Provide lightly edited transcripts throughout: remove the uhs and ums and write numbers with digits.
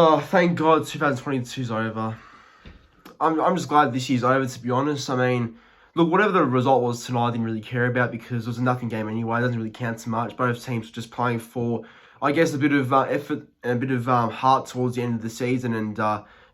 Oh, thank God 2022 is over. I'm just glad this year's over, to be honest. I mean, look, whatever the result was tonight, I didn't really care about because it was a nothing game anyway. It doesn't really count too much. Both teams were just playing for, I guess, a bit of effort and a bit of heart towards the end of the season. And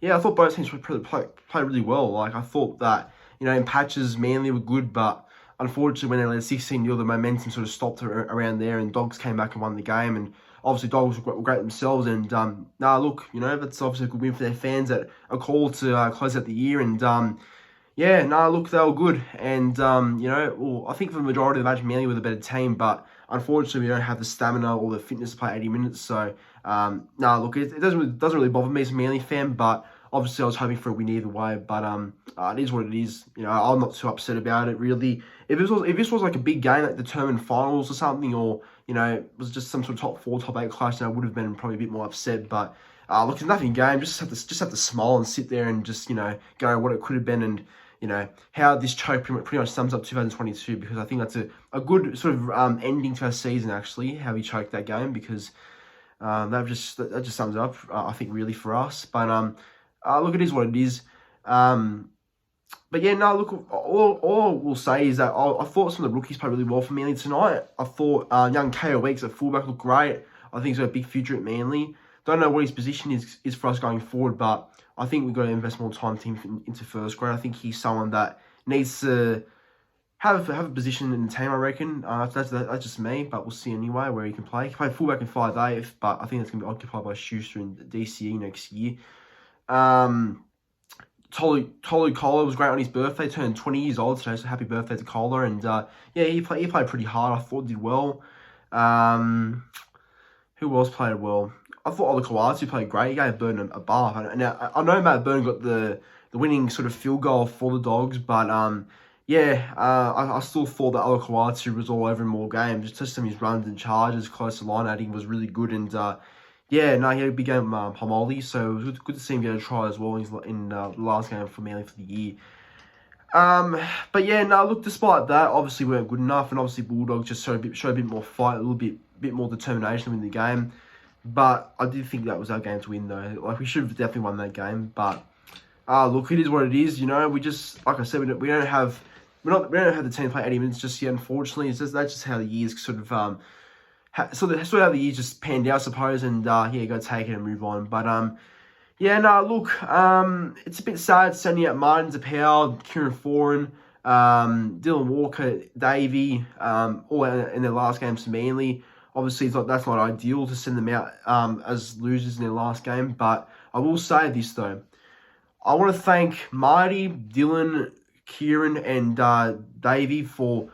yeah, I thought both teams played really well. Like, I thought that, in patches, Manly were good, but unfortunately, when they led 16-0, the momentum sort of stopped around there, and Dogs came back and won the game. And obviously, Dogs were great themselves. And look, that's obviously a good win for their fans that are called to close out the year. And look, they were good. And I think for the majority of the match, Manly were the better team, but unfortunately, we don't have the stamina or the fitness to play 80 minutes. So look, it doesn't really bother me as a Manly fan, but obviously, I was hoping for a win either way, but it is what it is. I'm not too upset about it, really. If this was like a big game, like determined finals or something, or it was just some sort of top 4, top 8 clash, then I would have been probably a bit more upset. But look, it's nothing game. Just have to smile and sit there and just go what it could have been, and how this choke pretty much sums up 2022, because I think that's a good sort of ending to our season, actually, how we choked that game, because that just sums it up, I think, really, for us. But look, it is what it is. But yeah, no, look, all I will say is that I thought some of the rookies played really well for Manly tonight. I thought young Ko Weeks at fullback looked great. I think he's got a big future at Manly. Don't know what his position is for us going forward, but I think we've got to invest more time into first grade. I think he's someone that needs to have a position in the team, I reckon. That's just me, but we'll see anyway where he can play. He can play fullback in 5'8", but I think that's going to be occupied by Schuster in the DCE next year. Tolu Kola was great on his birthday, turned 20 years old today, so happy birthday to Kola. And he played pretty hard. I thought did well. Who else played well? I thought Olakawatu played great. He gave Burton a bath. And I know Matt Burton got the winning sort of field goal for the Dogs, but I still thought that Olakawatu was all over him all game. Just some of his runs and charges, close to line adding was really good. And he had a big game Pomoli, so it was good to see him get a try as well in the last game for Manly for the year. Look, despite that, obviously we weren't good enough, and obviously Bulldogs just showed a bit more fight, a little bit more determination to win the game. But I did think that was our game to win, though. Like, we should have definitely won that game. But look, it is what it is. We just, like I said, we don't have the team play 80 minutes just yet. Unfortunately, that's just how the years sort of that's how the years just panned out, I suppose. And go take it and move on. But look, it's a bit sad sending out Martin Zapau, Kieran Foran, Dylan Walker, Davey, all in their last games to Manly. Obviously, that's not ideal to send them out as losers in their last game. But I will say this, though. I want to thank Marty, Dylan, Kieran, and Davey for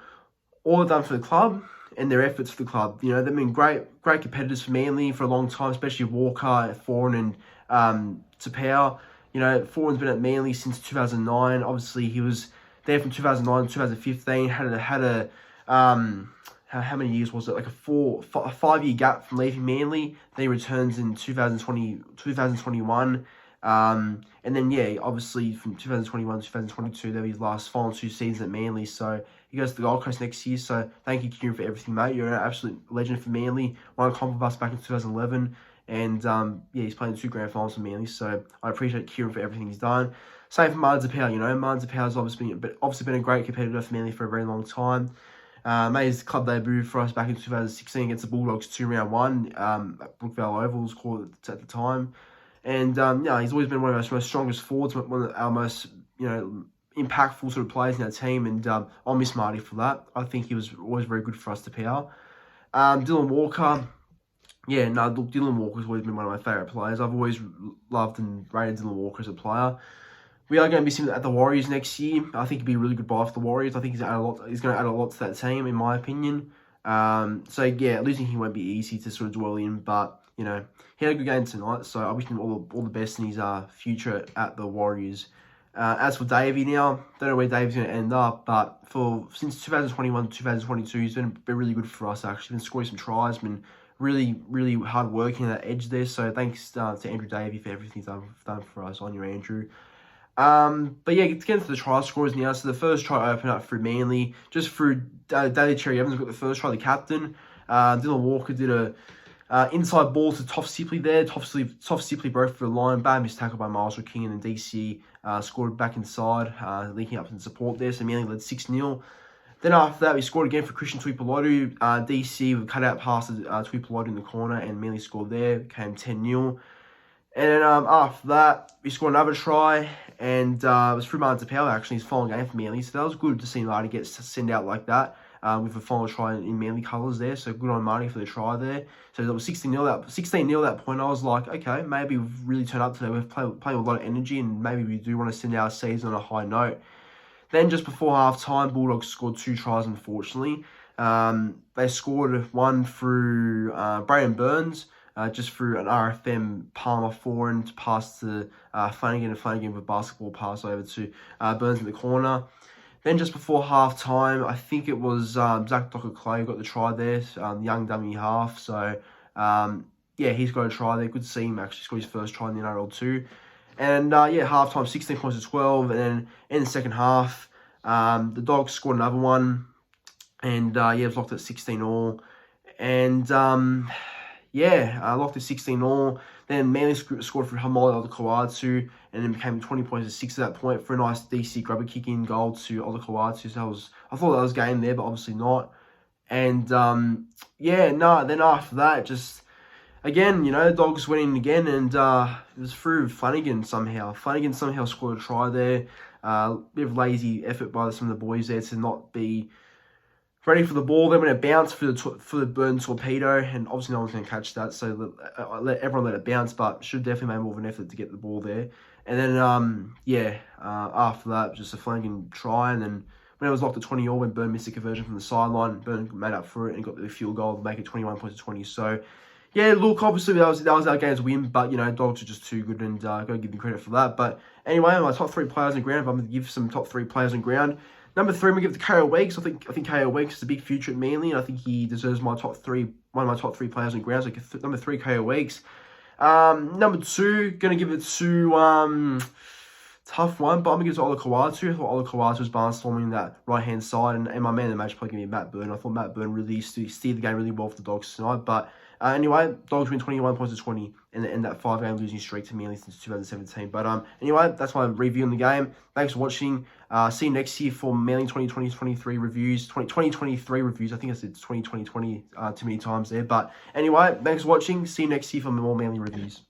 all they've done for the club and their efforts for the club. They've been great competitors for Manly for a long time, especially Walker, Foran, and Tapau. Foran's been at Manly since 2009. Obviously, he was there from 2009 to 2015. Had how many years was it? Like a 5-year gap from leaving Manly. Then he returns in 2021. And then, obviously from 2021 to 2022, they'll be his final 2 seasons at Manly. So he goes to the Gold Coast next year. So thank you, Kieran, for everything, mate. You're an absolute legend for Manly. Won a comp with us back in 2011. And, he's playing 2 grand finals for Manly. So I appreciate Kieran for everything he's done. Same for Martin Zapau. Martin Zapau has obviously been a great competitor for Manly for a very long time. Made his club debut for us back in 2016 against the Bulldogs 2-round 1 at Brookvale Oval, was called at the time. And he's always been one of our most strongest forwards, one of our most impactful sort of players in our team. And I'll miss Marty for that. I think he was always very good for us to power. Dylan Walker, Dylan Walker's always been one of my favourite players. I've always loved and rated Dylan Walker as a player. We are going to miss him at the Warriors next year. I think he'd be a really good buy for the Warriors. I think he's going to add a lot to that team, in my opinion. Losing him won't be easy to sort of dwell in, but he had a good game tonight, so I wish him all the best in his future at the Warriors. As for Davey now, don't know where Davey's going to end up, but since 2021 to 2022, he's been really good for us, actually. Been scoring some tries, been really, really hard working at that edge there, so thanks to Andrew Davey for everything he's done for us. On your Andrew. Let's get into the try scorers now. So the first try opened up through Manly, just through Daly Cherry Evans got the first try, the captain. Dylan Walker did a Inside ball to Toff Sipley there. Toff Sipley broke for the line. Bad missed tackle by Marshall King, and then DC scored back inside, linking up in support there. So Manly led 6-0. Then after that, we scored again for Christian Tuipulotu. DC with cut out pass to Tuipulotu in the corner, and Manly scored there. Came 10-0. And then after that, we scored another try, and it was through Martin Tapau, actually, his final game for Manly. So that was good to see Marty get sent out like that with a final try in Manly colours there. So good on Marty for the try there. So that was 16-0 that point. I was like, okay, maybe we've really turned up today. We've playing with a lot of energy, and maybe we do want to send our season on a high note. Then just before half-time, Bulldogs scored 2 tries, unfortunately. They scored one through Brayden Burns, just through an RFM Palmer forehand pass to Flanagan, and Flanagan with a basketball pass over to Burns in the corner. Then just before half-time, I think it was Zach Docker-Clay who got the try there, the young dummy half. So, yeah, he's got a try there. Good to see him actually score his first try in the NRL too. And, yeah, half-time, 16 points to 12. And then in the second half, the Dogs scored another one. And, yeah, it was locked at 16-all. And, yeah, locked at 16-all. Then Manly scored for Hamali Olakau'atu, and then became 20 points to 6 at that point for a nice DC grubber kick in goal to Olakau'atu. So I thought that was game there, but obviously not. And, yeah, no, then after that, just... Again, you know, the Dogs went in again, and it was through Flanagan somehow. Flanagan somehow scored a try there. Bit of lazy effort by some of the boys there to not be ready for the ball. Then when it bounced for the Burn torpedo, and obviously no one's going to catch that, so everyone let it bounce, but should definitely make more of an effort to get the ball there. And then, yeah, after that, just a Flanagan try, and then when it was locked at 20-all, when Burn missed a conversion from the sideline, Burn made up for it and got the field goal to make it 21 points to 20. So, yeah, look, obviously that was our game's win, but, you know, Dogs are just too good, and got to give them credit for that. But anyway, my top 3 players on ground, if I'm going to give some top 3 players on ground. Number 3, I'm going to give it to K.O. Weeks. I think K.O. Weeks is a big future at Manly, and I think he deserves one of my top 3 players on ground. So number 3, K.O. Weeks. Number 2, going to give it to, tough one, but I'm going to give it to Olakau'atu. I thought Olakau'atu was barnstorming that right-hand side, and my man of the match probably going to be Matt Burn. I thought Matt Burn really steered the game really well for the Dogs tonight, but anyway, Dogs win 21 points to 20 in that 5-game losing streak to Manly since 2017. But anyway, that's my review on the game. Thanks for watching. See you next year for Manly 2023 reviews. 2023 reviews. I think I said 2020 too many times there. But anyway, thanks for watching. See you next year for more Manly reviews.